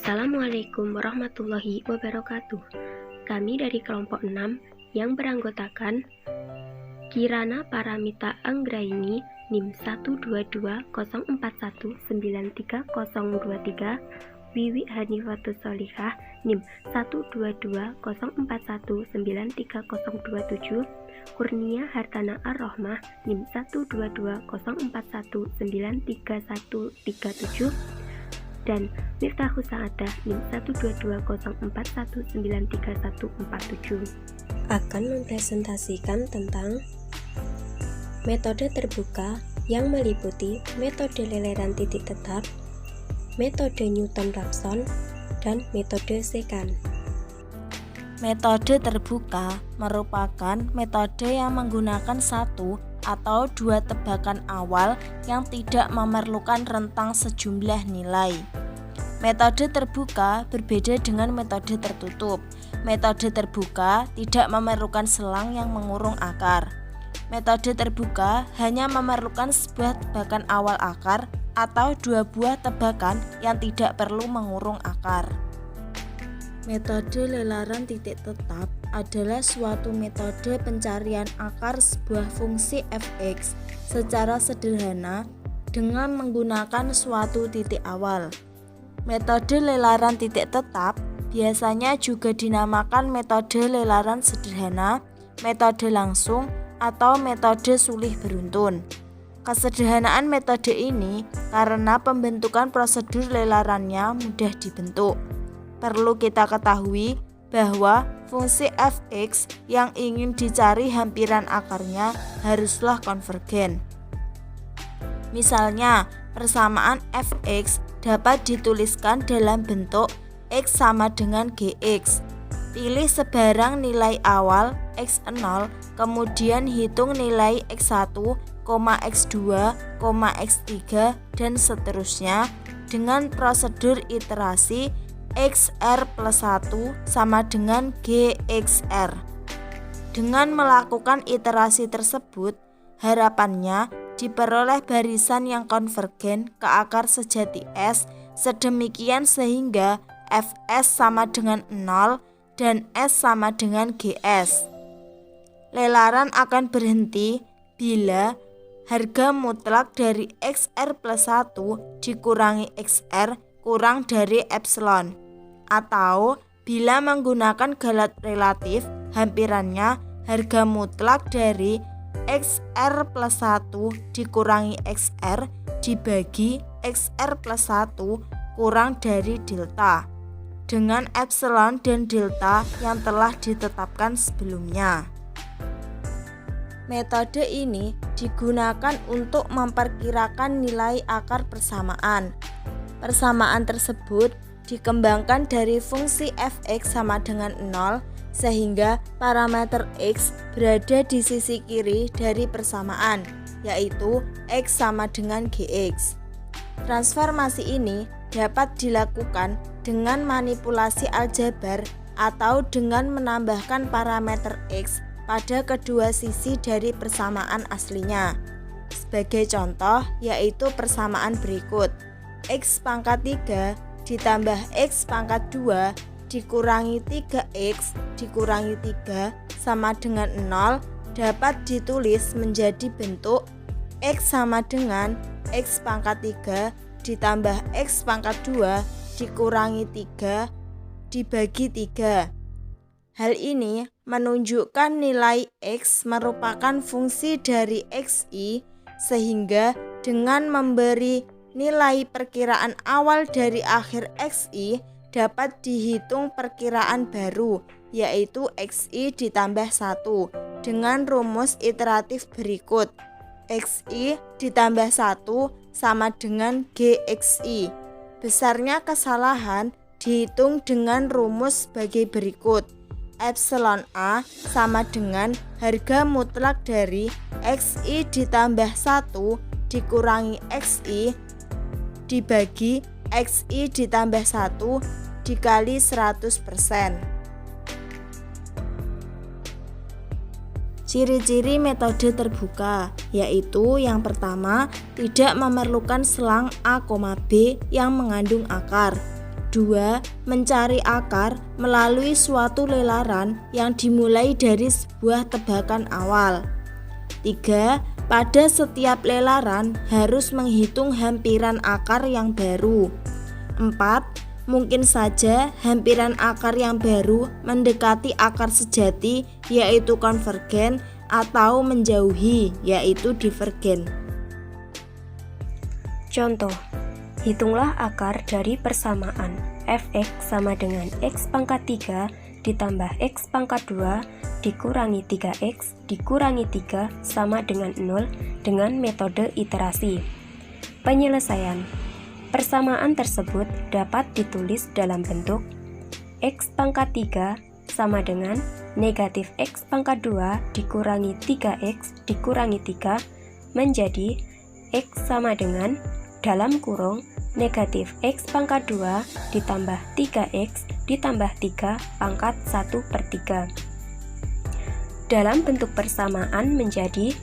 Assalamualaikum warahmatullahi wabarakatuh. Kami dari kelompok 6 yang beranggotakan Kirana Paramita Anggraini NIM 12204193023, Wiwi Hanifatus Solihah NIM 12204193027, Kurnia Hartana Ar-Rohmah NIM 12204193137, dan Miftahus Sa'adah NIM 12204193147 akan mempresentasikan tentang metode terbuka yang meliputi metode leleran titik tetap, metode Newton-Raphson, dan metode Secant. Metode terbuka merupakan metode yang menggunakan satu atau dua tebakan awal yang tidak memerlukan rentang sejumlah nilai. Metode terbuka berbeda dengan metode tertutup. Metode terbuka tidak memerlukan selang yang mengurung akar. Metode terbuka hanya memerlukan sebuah tebakan awal akar atau dua buah tebakan yang tidak perlu mengurung akar. Metode lelaran titik tetap adalah suatu metode pencarian akar sebuah fungsi f(x) secara sederhana dengan menggunakan suatu titik awal. Metode lelaran titik tetap biasanya juga dinamakan metode lelaran sederhana, metode langsung, atau metode sulih beruntun. Kesederhanaan metode ini karena pembentukan prosedur lelarannya mudah dibentuk. Perlu kita ketahui bahwa fungsi f(x) yang ingin dicari hampiran akarnya haruslah konvergen. Misalnya, persamaan f(x) dapat dituliskan dalam bentuk x sama dengan gx. Pilih sebarang nilai awal x0, kemudian hitung nilai x1, x2, x3, dan seterusnya dengan prosedur iterasi xr plus 1 sama dengan gxr. Dengan melakukan iterasi tersebut, harapannya diperoleh barisan yang konvergen ke akar sejati S sedemikian sehingga Fs sama dengan 0 dan S sama dengan Gs. Lelaran akan berhenti bila harga mutlak dari xr plus 1 dikurangi xr kurang dari epsilon, atau bila menggunakan galat relatif hampirannya harga mutlak dari xr plus 1 dikurangi xr dibagi xr plus 1 kurang dari delta dengan epsilon dan delta yang telah ditetapkan sebelumnya. Metode ini digunakan untuk memperkirakan nilai akar persamaan. Persamaan tersebut dikembangkan dari fungsi f(x) sama dengan 0 sehingga parameter x berada di sisi kiri dari persamaan, yaitu x sama dengan gx. Transformasi ini dapat dilakukan dengan manipulasi aljabar atau dengan menambahkan parameter x pada kedua sisi dari persamaan aslinya. Sebagai contoh yaitu persamaan berikut. X pangkat 3 ditambah X pangkat 2 dikurangi 3X dikurangi 3 sama dengan 0 dapat ditulis menjadi bentuk X sama dengan X pangkat 3 ditambah X pangkat 2 dikurangi 3 dibagi 3. Hal ini menunjukkan nilai X merupakan fungsi dari Xi sehingga dengan memberi nilai perkiraan awal dari akhir Xi dapat dihitung perkiraan baru yaitu Xi ditambah 1 dengan rumus iteratif berikut. Xi ditambah 1 sama dengan Gxi. Besarnya kesalahan dihitung dengan rumus sebagai berikut. Epsilon A sama dengan harga mutlak dari Xi ditambah 1 dikurangi Xi dibagi Xi ditambah 1 dikali 100%. Ciri-ciri metode terbuka yaitu yang pertama, tidak memerlukan selang A, B yang mengandung akar. 2. Mencari akar melalui suatu lelaran yang dimulai dari sebuah tebakan awal. 3. Pada setiap lelaran harus menghitung hampiran akar yang baru. 4. Mungkin saja hampiran akar yang baru mendekati akar sejati yaitu konvergen atau menjauhi yaitu divergen. Contoh, hitunglah akar dari persamaan fx sama dengan x pangkat 3 ditambah x pangkat 2 dikurangi 3x dikurangi 3 sama dengan 0 dengan metode iterasi. Penyelesaian. Persamaan tersebut dapat ditulis dalam bentuk x pangkat 3 sama dengan negatif x pangkat 2 dikurangi 3x dikurangi 3 menjadi x sama dengan dalam kurung negatif x pangkat 2 ditambah 3x ditambah 3 pangkat 1/3. Dalam bentuk persamaan menjadi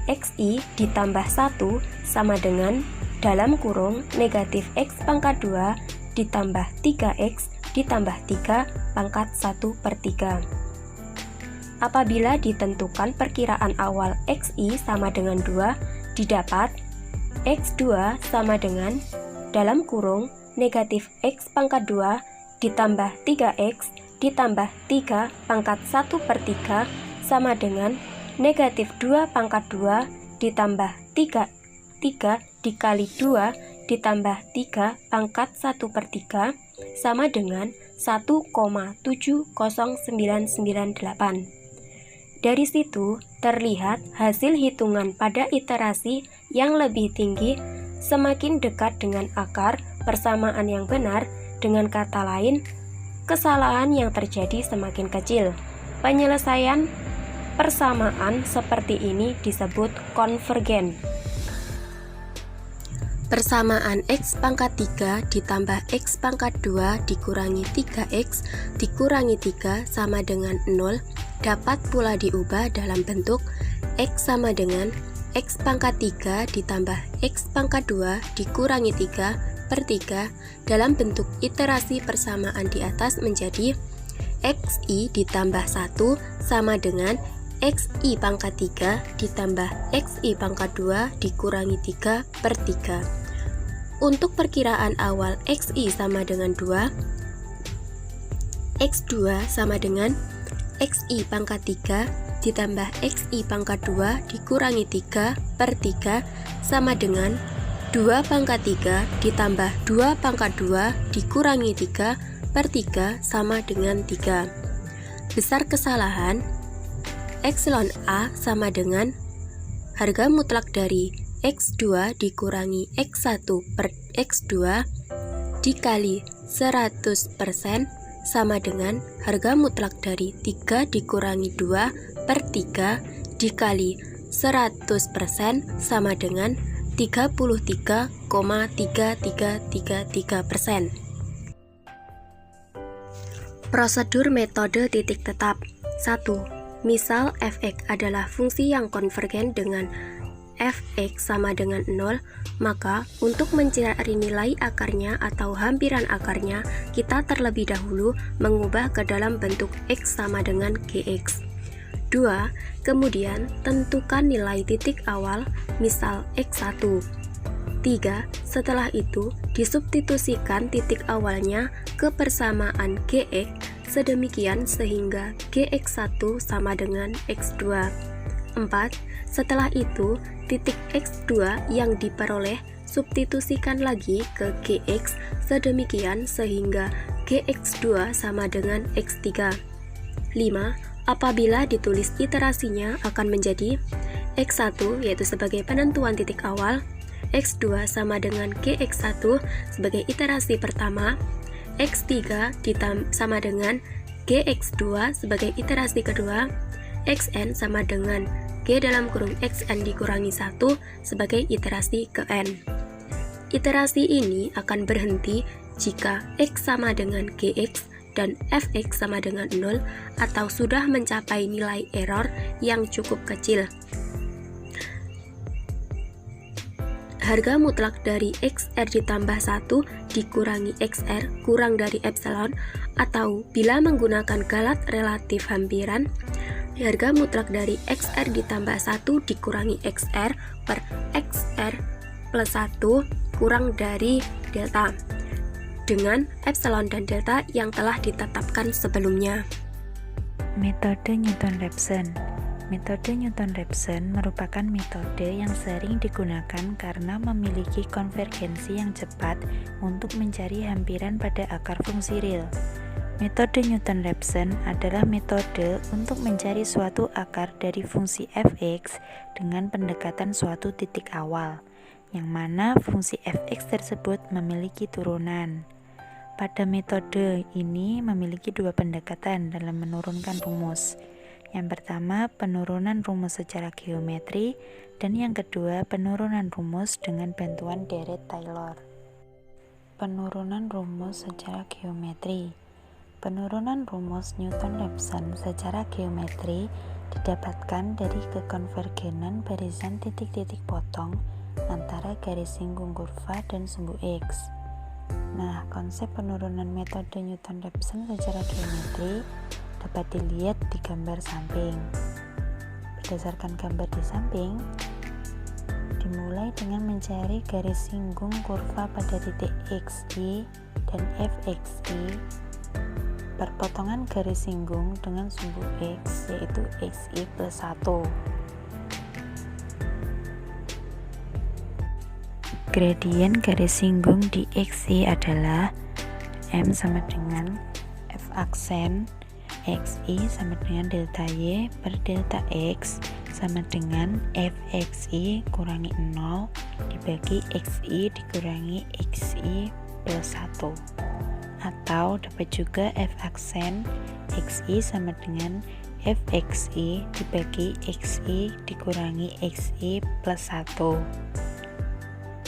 xi ditambah 1 sama dengan dalam kurung negatif x pangkat 2 ditambah 3x ditambah 3 pangkat 1/3. Apabila ditentukan perkiraan awal xi sama dengan 2, didapat x2 sama dengan dalam kurung negatif x pangkat 2 ditambah 3x ditambah 3 pangkat 1/3 sama dengan negatif 2 pangkat 2 ditambah 3 dikali 2 ditambah 3 pangkat 1/3 sama dengan 1,70998. Dari situ terlihat hasil hitungan pada iterasi yang lebih tinggi semakin dekat dengan akar persamaan yang benar. Dengan kata lain, kesalahan yang terjadi semakin kecil. Penyelesaian persamaan seperti ini disebut konvergen. Persamaan x pangkat 3 ditambah x pangkat 2 dikurangi 3x dikurangi 3 sama dengan 0 dapat pula diubah dalam bentuk x sama dengan x pangkat 3 ditambah x pangkat 2 dikurangi 3/3 dalam bentuk iterasi persamaan di atas menjadi xi ditambah 1 sama dengan xi pangkat 3 ditambah xi pangkat 2 dikurangi 3/3. Untuk perkiraan awal xi sama dengan 2, x2 sama dengan xi pangkat 3 ditambah xi pangkat 2 dikurangi 3/3 sama dengan 2 pangkat 3 ditambah 2 pangkat 2 dikurangi 3/3 sama dengan 3. Besar kesalahan, epsilon A sama dengan harga mutlak dari x2 dikurangi x1 per x2 dikali 100% sama dengan harga mutlak dari 3 dikurangi 2/3 dikali 100% sama dengan 33,3333%. Prosedur metode titik tetap. 1. Misal fx adalah fungsi yang konvergen dengan fx sama dengan 0, maka untuk mencari nilai akarnya atau hampiran akarnya, kita terlebih dahulu mengubah ke dalam bentuk x sama dengan gx. 2. Kemudian tentukan nilai titik awal, misal x1. 3. Setelah itu disubstitusikan titik awalnya ke persamaan gx sedemikian sehingga gx1 sama dengan x2. 4. Setelah itu, titik x2 yang diperoleh substitusikan lagi ke gx sedemikian sehingga gx2 sama dengan x3. 5. Apabila ditulis iterasinya akan menjadi x1 yaitu sebagai penentuan titik awal, x2 sama dengan gx1 sebagai iterasi pertama, x3 sama dengan gx2 sebagai iterasi kedua, xn sama dengan g dalam kurung xn dikurangi 1 sebagai iterasi ke n. Iterasi ini akan berhenti jika x sama dengan gx dan fx sama dengan 0 atau sudah mencapai nilai error yang cukup kecil. harga mutlak dari XR ditambah 1 dikurangi XR kurang dari epsilon, atau bila menggunakan galat relatif hampiran, harga mutlak dari XR ditambah 1 dikurangi XR per XR plus 1 kurang dari delta dengan epsilon dan delta yang telah ditetapkan sebelumnya. Metode Newton-Raphson. Metode Newton-Raphson merupakan metode yang sering digunakan karena memiliki konvergensi yang cepat untuk mencari hampiran pada akar fungsi real. Metode Newton-Raphson adalah metode untuk mencari suatu akar dari fungsi fx dengan pendekatan suatu titik awal, yang mana fungsi fx tersebut memiliki turunan. Pada metode ini memiliki dua pendekatan dalam menurunkan rumus. Yang pertama, penurunan rumus secara geometri, dan yang kedua, penurunan rumus dengan bantuan deret Taylor. Penurunan rumus secara geometri. Penurunan rumus Newton-Raphson secara geometri didapatkan dari kekonvergenan barisan titik-titik potong antara garis singgung kurva dan sumbu X. Nah, konsep penurunan metode Newton-Raphson secara geometri dapat dilihat di gambar samping. Berdasarkan gambar di samping, dimulai dengan mencari garis singgung kurva pada titik XY dan fXY. Perpotongan garis singgung dengan sumbu X yaitu XY plus 1. Gradien garis singgung di XY adalah M sama dengan F aksen XY sama dengan delta Y per delta X sama dengan fXY kurangi 0 dibagi XY dikurangi XY plus 1. Atau dapat juga F aksen XY sama dengan fXY dibagi XY dikurangi XY plus 1.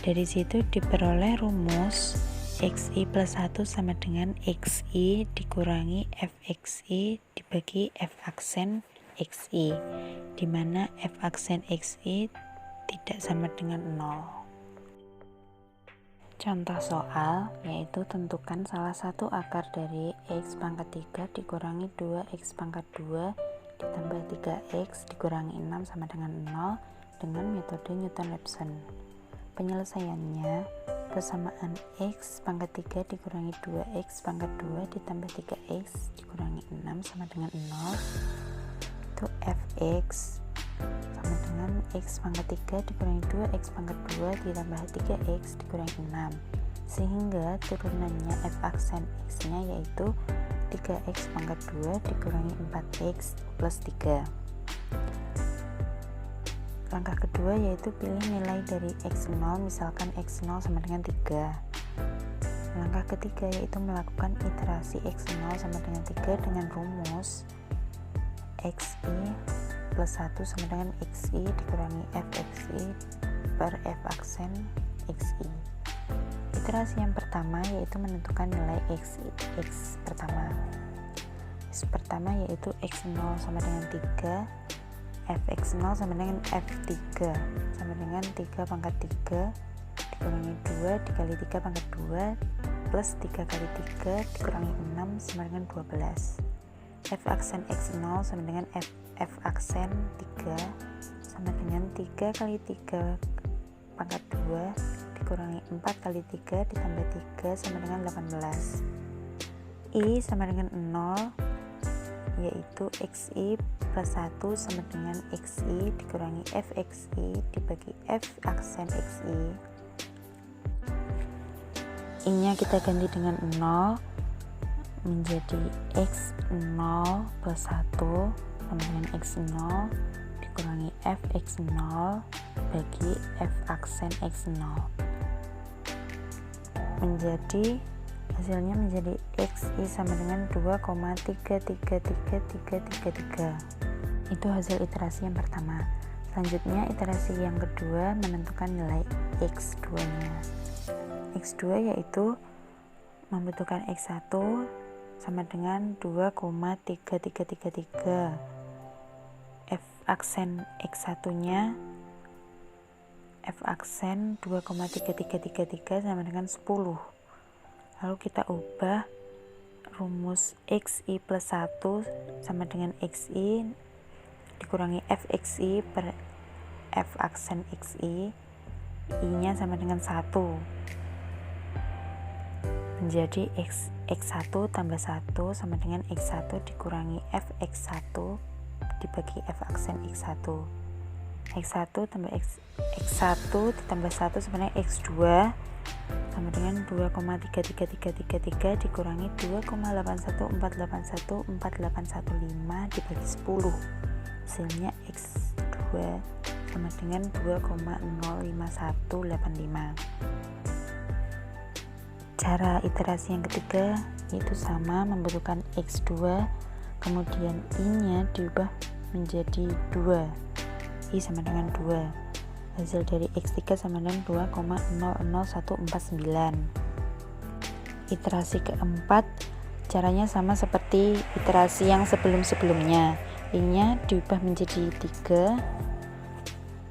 Dari situ diperoleh rumus XY plus 1 sama dengan XY dikurangi fXY dibagi F aksen XY, di mana F aksen XY tidak sama dengan 0. Contoh soal yaitu tentukan salah satu akar dari X pangkat 3 dikurangi 2X pangkat 2 ditambah 3X dikurangi 6 sama dengan 0 dengan metode Newton-Raphson. Penyelesaiannya, persamaan X pangkat 3 dikurangi 2X pangkat 2 ditambah 3X dikurangi 6 sama dengan 0 itu fx sama dengan X pangkat 3 dikurangi 2X pangkat 2 ditambah 3X dikurangi 6, sehingga turunannya f aksen X nya yaitu 3X pangkat 2 dikurangi 4X plus 3. Langkah kedua yaitu pilih nilai dari X0, misalkan X0 sama dengan 3. Langkah ketiga yaitu melakukan iterasi X0 sama dengan 3 dengan rumus XY plus 1 sama dengan XY dikurangi fXY per F aksen XY. Iterasi yang pertama yaitu menentukan nilai X pertama. X pertama yaitu X0 sama dengan 3, fx0 sama dengan f3 sama dengan 3 pangkat 3 dikurangi 2 dikali 3 pangkat 2 plus 3 kali 3 dikurangi 6 sama dengan 12. F aksen x0 sama dengan f aksen 3 sama dengan 3 kali 3 pangkat 2 dikurangi 4 kali 3 ditambah 3 sama dengan 18. I sama dengan 0 yaitu XY plus 1 sama dengan XY dikurangi fXY dibagi F aksen XY. I nya kita ganti dengan 0 menjadi X0 plus 1 sama dengan X0 dikurangi fX0 bagi F aksen X0, menjadi hasilnya menjadi XY sama dengan 2,333333. Itu hasil iterasi yang pertama. Selanjutnya iterasi yang kedua menentukan nilai X2 nya. X2 yaitu membutuhkan X1 sama dengan 2,3333. F aksen X1 nya F aksen 2,3333 sama dengan 10. Lalu kita ubah rumus XI plus 1 sama dengan XI dikurangi FXI per F aksen XI, I-nya sama dengan 1. Menjadi X1 tambah 1 sama dengan X1 dikurangi Fx1 dibagi F aksen X1. X1 tambah X1 ditambah 1 sama dengan X2 sama dengan 2,33333 dikurangi 2,8148148115 dibagi 10. Hasilnya X2 sama dengan 2,05185. Cara iterasi yang ketiga yaitu sama, membutuhkan X2, kemudian I-nya diubah menjadi 2, I sama dengan 2. Hasil dari X3 sama dengan 2,00149. Iterasi keempat caranya sama seperti iterasi yang sebelum-sebelumnya. I-nya diubah menjadi 3,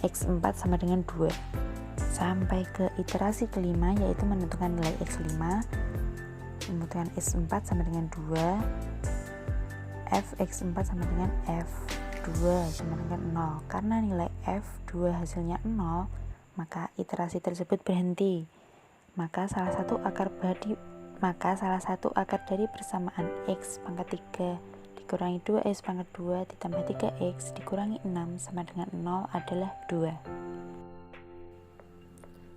X4 sama dengan 2. Sampai ke iterasi kelima yaitu menentukan nilai X5. Membutuhkan S4 sama dengan 2, Fx4 sama dengan F2 sama dengan 0. Karena nilai F2 hasilnya 0, maka iterasi tersebut berhenti. Maka salah satu akar dari persamaan X pangkat 3 dikurangi 2x pangkat 2 ditambah 3x dikurangi 6 sama dengan 0 adalah 2.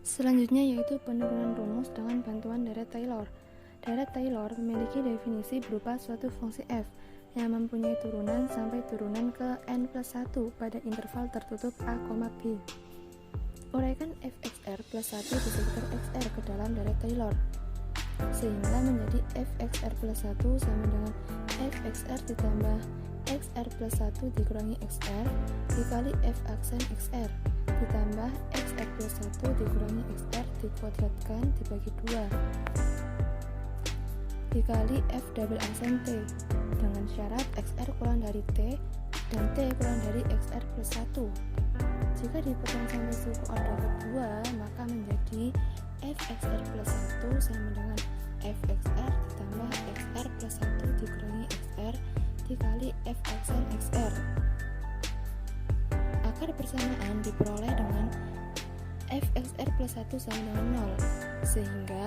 Selanjutnya yaitu penurunan rumus dengan bantuan deret Taylor. Deret Taylor memiliki definisi berupa suatu fungsi f yang mempunyai turunan sampai turunan ke n+1 pada interval tertutup a, b. Uraikan fxr plus 1 disekitar xr ke dalam deret Taylor, sehingga menjadi fxr plus 1 sama dengan fxr ditambah xr plus 1 dikurangi xr dikali f aksen xr ditambah xr plus 1 dikurangi xr dikuadratkan dibagi 2 dikali f double aksen t dengan syarat xr kurang dari t dan t kurang dari xr plus 1. Jika dipotong sampai suku r dapat 2, maka menjadi fxr plus 1 sama dengan fxr ditambah xr plus 1 dikurangi xr dikali f aksen xr. Akar persamaan diperoleh dengan fxr plus 1 sama dengan 0, sehingga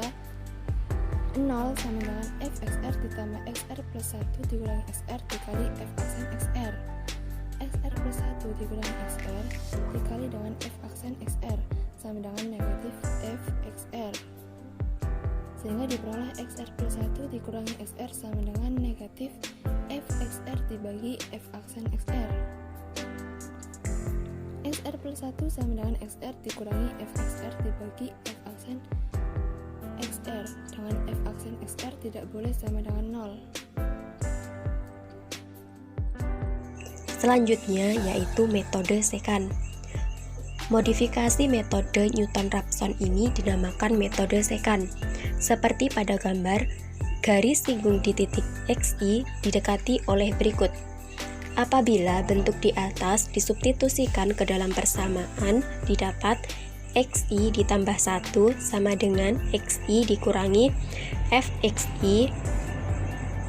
0 sama dengan fxr ditambah xr plus 1 dikurangi xr dikali f aksen xr. Xr plus 1 dikurangi xr dikali dengan f aksen xr sama dengan negatif f xr, sehingga diperoleh xr plus 1 dikurangi xr sama dengan negatif f xr dibagi f aksen xr. Xr plus 1 sama dengan xr dikurangi f xr dibagi f aksen xr, dengan f aksen xr tidak boleh sama dengan 0. Selanjutnya yaitu metode sekant. Modifikasi metode Newton-Raphson ini dinamakan metode sekant. Seperti pada gambar, garis singgung di titik XI didekati oleh berikut. Apabila bentuk di atas disubstitusikan ke dalam persamaan, didapat XI ditambah 1 sama dengan XI dikurangi FXI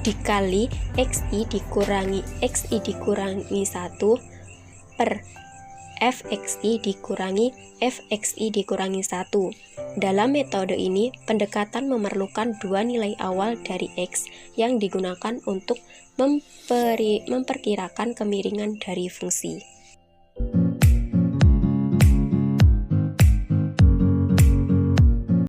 dikali XI dikurangi 1 per FXI dikurangi FXI dikurangi 1. Dalam metode ini, pendekatan memerlukan dua nilai awal dari X yang digunakan untuk memperkirakan kemiringan dari fungsi.